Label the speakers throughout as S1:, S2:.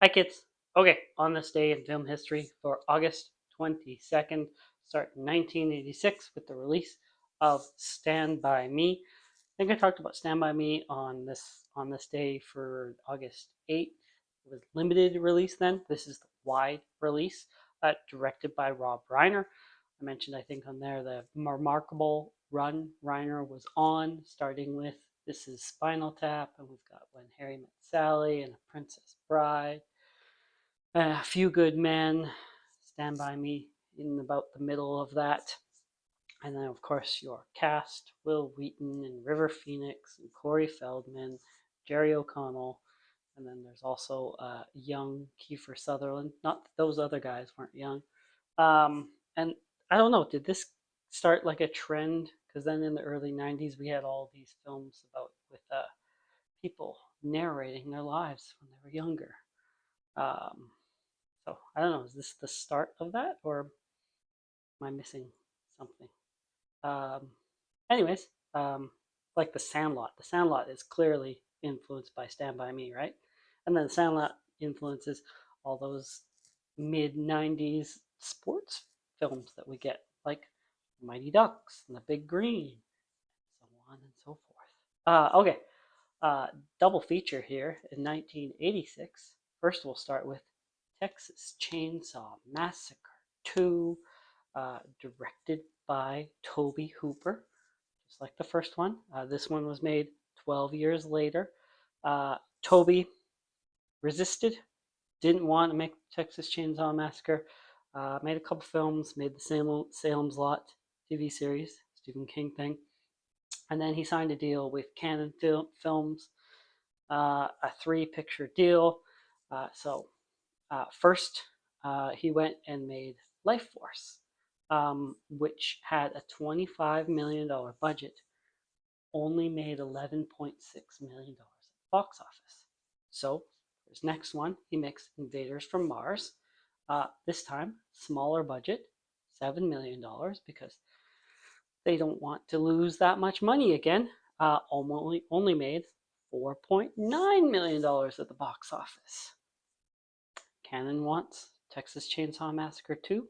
S1: Hi, kids. Okay, on this day in film history for August 22nd, start in 1986 with the release of Stand By Me. I think I talked about Stand By Me on this day for August 8th. It was limited release then. This is the wide release, directed by Rob Reiner. I mentioned, I think, on there the remarkable run Reiner was on, starting with This Is Spinal Tap, and we've got When Harry Met Sally and A Princess Bride. A Few Good Men, Stand By Me in about the middle of that. And then, of course, your cast, Will Wheaton and River Phoenix and Corey Feldman, Jerry O'Connell. And then there's also young Kiefer Sutherland. Not that those other guys weren't young. And I don't know, did this start like a trend? Because then in the early 90s, we had all these films with people narrating their lives when they were younger. Um, so I don't know, is this the start of that, or am I missing something? Um, anyways, like The Sandlot. The Sandlot is clearly influenced by Stand By Me, right? And then The Sandlot influences all those mid 90s sports films that we get, like Mighty Ducks and The Big Green, so on and so forth. Okay, uh, double feature here in 1986. First, we'll start with Texas Chainsaw Massacre 2, directed by Tobe Hooper, just like the first one. This one was made 12 years later. Tobe resisted, didn't want to make Texas Chainsaw Massacre. Made a couple films, made the Salem's Lot TV series, Stephen King thing. And then he signed a deal with Canon Films, a 3-picture deal. First, he went and made Life Force, which had a $25 million budget, only made $11.6 million at the box office. So, his next one, he makes Invaders from Mars. This time, smaller budget, $7 million, because they don't want to lose that much money again. Only made $4.9 million at the box office. Cannon wants Texas Chainsaw Massacre 2,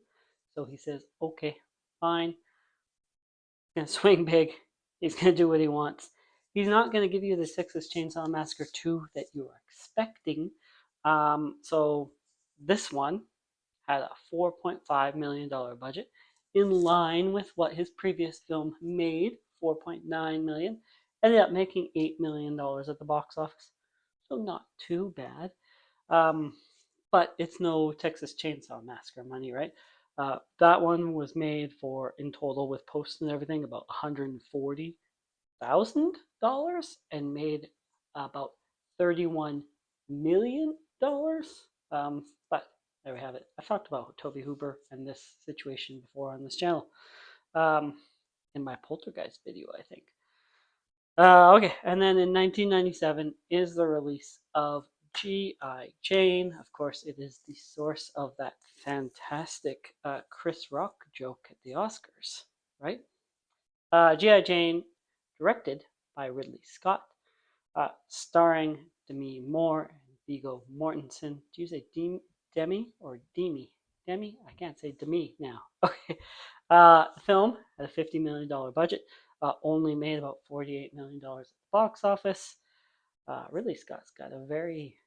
S1: so he says, okay, fine. He's going to swing big. He's going to do what he wants. He's not going to give you the Texas Chainsaw Massacre 2 that you are expecting. So this one had a $4.5 million budget, in line with what his previous film made, $4.9 million. Ended up making $8 million at the box office, so not too bad. But it's no Texas Chainsaw Massacre money, right? That one was made for, in total with posts and everything, about $140,000 and made about $31 million. But there we have it. I've talked about Tobe Hooper and this situation before on this channel, um, in my Poltergeist video, I think. Okay, and then in 1997 is the release of G.I. Jane. Of course, it is the source of that fantastic Chris Rock joke at the Oscars, right? G.I. Jane, directed by Ridley Scott, starring Demi Moore and Viggo Mortensen. Do you say Demi or Demi? Demi? I can't say Demi now. Okay. The film had a $50 million budget, only made about $48 million at the box office. Ridley Scott's got a very,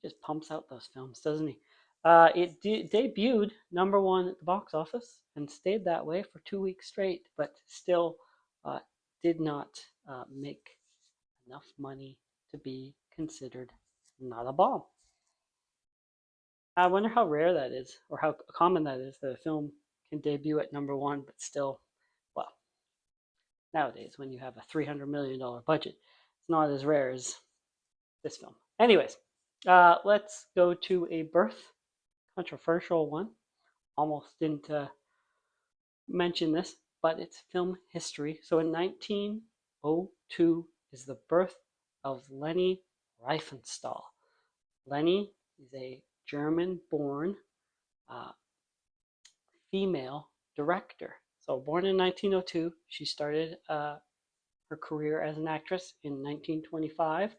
S1: just pumps out those films, doesn't he? It debuted #1 at the box office and stayed that way for 2 weeks straight, but still did not make enough money to be considered not a bomb. I wonder how rare that is, or how common that is, that a film can debut at #1 but still, well, nowadays when you have a $300 million budget, it's not as rare as this film. Anyways, let's go to a birth, controversial one. Almost didn't mention this, but it's film history. So in 1902 is the birth of Leni Riefenstahl. Leni is a German-born uh, female director. So born in 1902, she started her career as an actress in 1925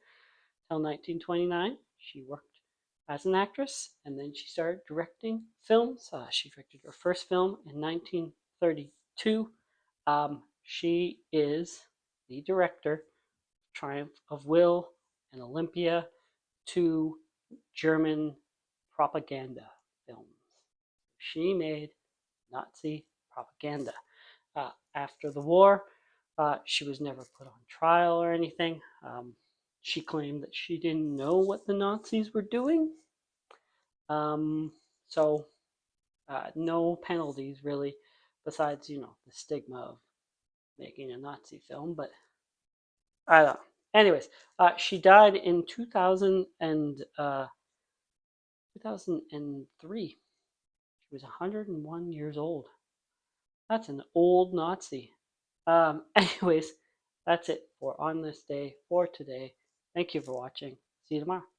S1: till 1929. She worked as an actress, and then she started directing films. She directed her first film in 1932. She is the director, Triumph of Will and Olympia, two German propaganda films. She made Nazi propaganda. After the war, she was never put on trial or anything. She claimed that she didn't know what the Nazis were doing. Um, so no penalties really, besides the stigma of making a Nazi film. But I don't know. Anyways, she died in 2003. She was 101 years old. That's an old Nazi. Anyways, that's it for On This Day for today. Thank you for watching. See you tomorrow.